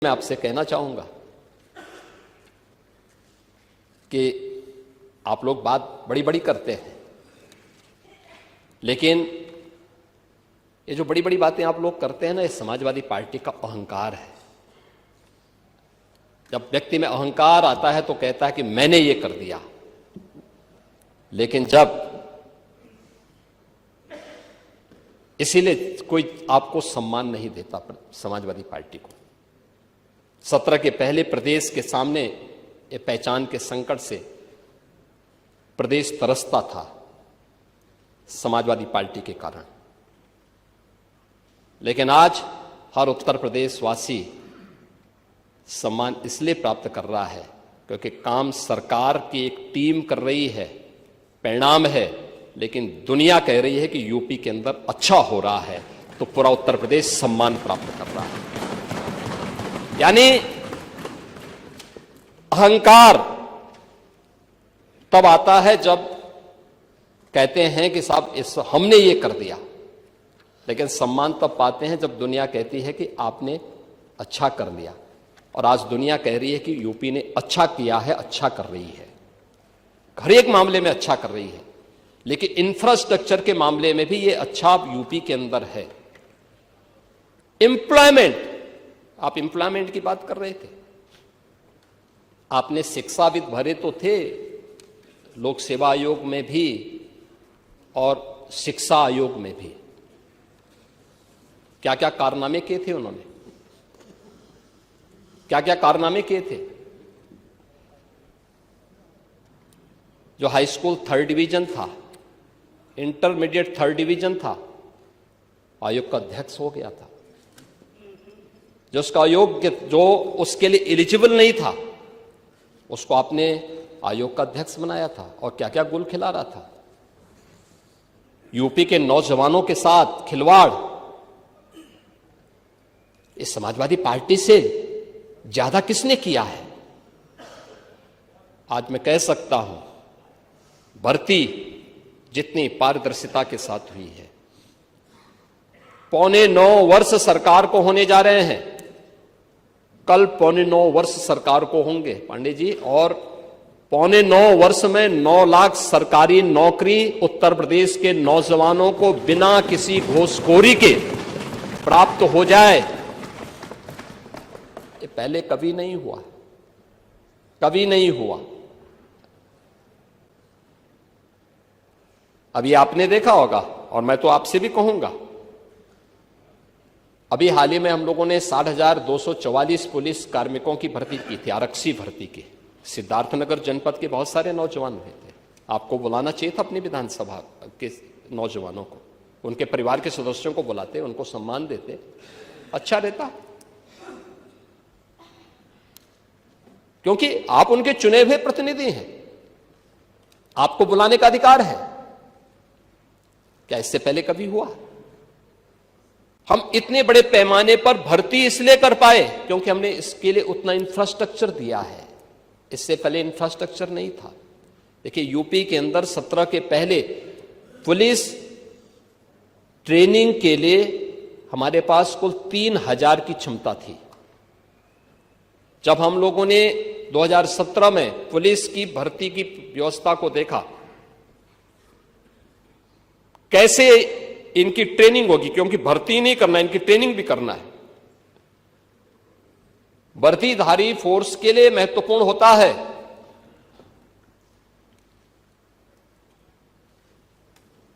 मैं आपसे कहना चाहूंगा कि आप लोग बात बड़ी बड़ी करते हैं, लेकिन ये जो बड़ी बड़ी बातें आप लोग करते हैं ना, ये समाजवादी पार्टी का अहंकार है। जब व्यक्ति में अहंकार आता है तो कहता है कि मैंने ये कर दिया, लेकिन जब इसीलिए कोई आपको सम्मान नहीं देता समाजवादी पार्टी को। 17 के पहले प्रदेश के सामने ये पहचान के संकट से प्रदेश तरसता था समाजवादी पार्टी के कारण, लेकिन आज हर उत्तर प्रदेश वासी सम्मान इसलिए प्राप्त कर रहा है क्योंकि काम सरकार की एक टीम कर रही है, परिणाम है, लेकिन दुनिया कह रही है कि यूपी के अंदर अच्छा हो रहा है, तो पूरा उत्तर प्रदेश सम्मान प्राप्त कर रहा है। यानी अहंकार तब आता है जब कहते हैं कि साहब हमने ये कर दिया, लेकिन सम्मान तब पाते हैं जब दुनिया कहती है कि आपने अच्छा कर लिया। और आज दुनिया कह रही है कि यूपी ने अच्छा किया है, अच्छा कर रही है, हर एक मामले में अच्छा कर रही है, लेकिन इंफ्रास्ट्रक्चर के मामले में भी ये अच्छा यूपी के अंदर है। एम्प्लॉयमेंट, आप एम्प्लॉयमेंट की बात कर रहे थे, आपने शिक्षाविद भरे तो थे लोक सेवा आयोग में भी और शिक्षा आयोग में भी, क्या क्या कारनामे किए थे उन्होंने, क्या क्या कारनामे किए थे। जो हाई स्कूल 3rd डिवीजन था, इंटरमीडिएट 3rd डिवीजन था, आयोग का अध्यक्ष हो गया था। जो उसका अयोग्य, जो उसके लिए एलिजिबल नहीं था, उसको आपने आयोग का अध्यक्ष बनाया था, और क्या क्या गुल खिला रहा था। यूपी के नौजवानों के साथ खिलवाड़ इस समाजवादी पार्टी से ज्यादा किसने किया है। आज मैं कह सकता हूं, भर्ती जितनी पारदर्शिता के साथ हुई है, 8.25 वर्ष सरकार को होने जा रहे हैं, कल 8.25 वर्ष सरकार को होंगे पांडे जी, और 8.25 वर्ष में 9 लाख सरकारी नौकरी उत्तर प्रदेश के नौजवानों को बिना किसी घूसखोरी के प्राप्त हो जाए। ये पहले कभी नहीं हुआ, कभी नहीं हुआ। अभी आपने देखा होगा, और मैं तो आपसे भी कहूंगा, अभी हाल ही में हम लोगों ने 60,244 पुलिस कार्मिकों की भर्ती की थी, आरक्षी भर्ती की। सिद्धार्थनगर जनपद के बहुत सारे नौजवान हुए थे। आपको बुलाना चाहिए था अपनी विधानसभा के नौजवानों को, उनके परिवार के सदस्यों को बुलाते, उनको सम्मान देते, अच्छा रहता, क्योंकि आप उनके चुने हुए प्रतिनिधि हैं, आपको बुलाने का अधिकार है। क्या इससे पहले कभी हुआ? हम इतने बड़े पैमाने पर भर्ती इसलिए कर पाए क्योंकि हमने इसके लिए उतना इंफ्रास्ट्रक्चर दिया है। इससे पहले इंफ्रास्ट्रक्चर नहीं था। देखिए, यूपी के अंदर 17 के पहले पुलिस ट्रेनिंग के लिए हमारे पास कुल 3,000 की क्षमता थी। जब हम लोगों ने 2017 में पुलिस की भर्ती की व्यवस्था को देखा, कैसे इनकी ट्रेनिंग होगी, क्योंकि भर्ती नहीं करना, इनकी ट्रेनिंग भी करना है। वर्दीधारी फोर्स के लिए महत्वपूर्ण होता है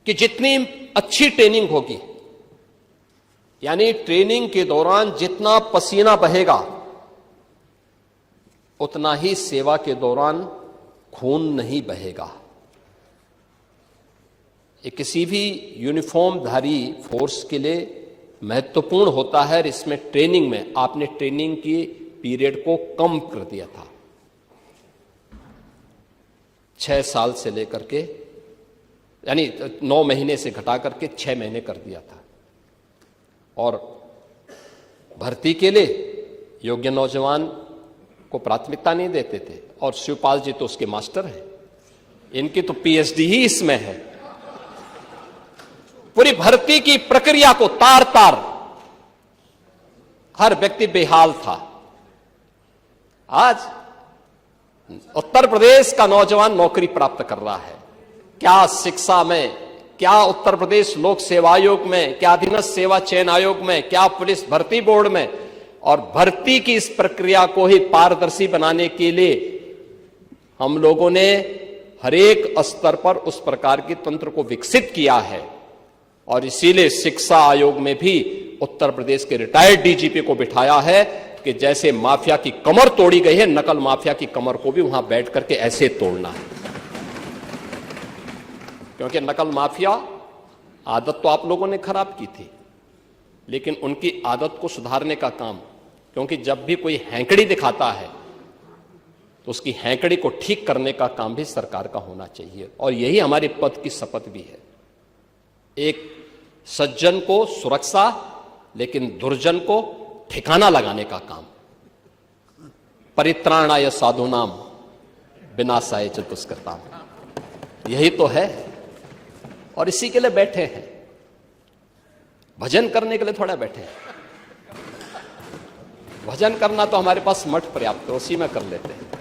कि जितनी अच्छी ट्रेनिंग होगी, यानी ट्रेनिंग के दौरान जितना पसीना बहेगा, उतना ही सेवा के दौरान खून नहीं बहेगा। ये किसी भी यूनिफॉर्मधारी फोर्स के लिए महत्वपूर्ण होता है। और इसमें ट्रेनिंग में आपने ट्रेनिंग की पीरियड को कम कर दिया था, 6 साल से लेकर के, यानी 9 महीने से घटा करके 6 महीने कर दिया था। और भर्ती के लिए योग्य नौजवान को प्राथमिकता नहीं देते थे। और शिवपाल जी तो उसके मास्टर हैं, इनकी तो पीएचडी ही इसमें है। पूरी भर्ती की प्रक्रिया को तार तार हर व्यक्ति बेहाल था। आज उत्तर प्रदेश का नौजवान नौकरी प्राप्त कर रहा है। क्या शिक्षा में, क्या उत्तर प्रदेश लोक सेवा आयोग में, क्या अधीनस्थ सेवा चयन आयोग में, क्या पुलिस भर्ती बोर्ड में, और भर्ती की इस प्रक्रिया को ही पारदर्शी बनाने के लिए हम लोगों ने हर एक स्तर पर उस प्रकार के तंत्र को विकसित किया है। और इसीलिए शिक्षा आयोग में भी उत्तर प्रदेश के रिटायर्ड डीजीपी को बिठाया है कि जैसे माफिया की कमर तोड़ी गई है, नकल माफिया की कमर को भी वहां बैठ करके ऐसे तोड़ना है। क्योंकि नकल माफिया आदत तो आप लोगों ने खराब की थी, लेकिन उनकी आदत को सुधारने का काम, क्योंकि जब भी कोई हैंकड़ी दिखाता है तो उसकी हैंकड़ी को ठीक करने का काम भी सरकार का होना चाहिए। और यही हमारे पद की शपथ भी है। एक सज्जन को सुरक्षा, लेकिन दुर्जन को ठिकाना लगाने का काम। परित्राणाय साधूनाम विनाशाय च दुष्कृताम, यही तो है। और इसी के लिए बैठे हैं, भजन करने के लिए थोड़ा बैठे हैं। भजन करना तो हमारे पास मठ पर्याप्त है, उसी में कर लेते हैं।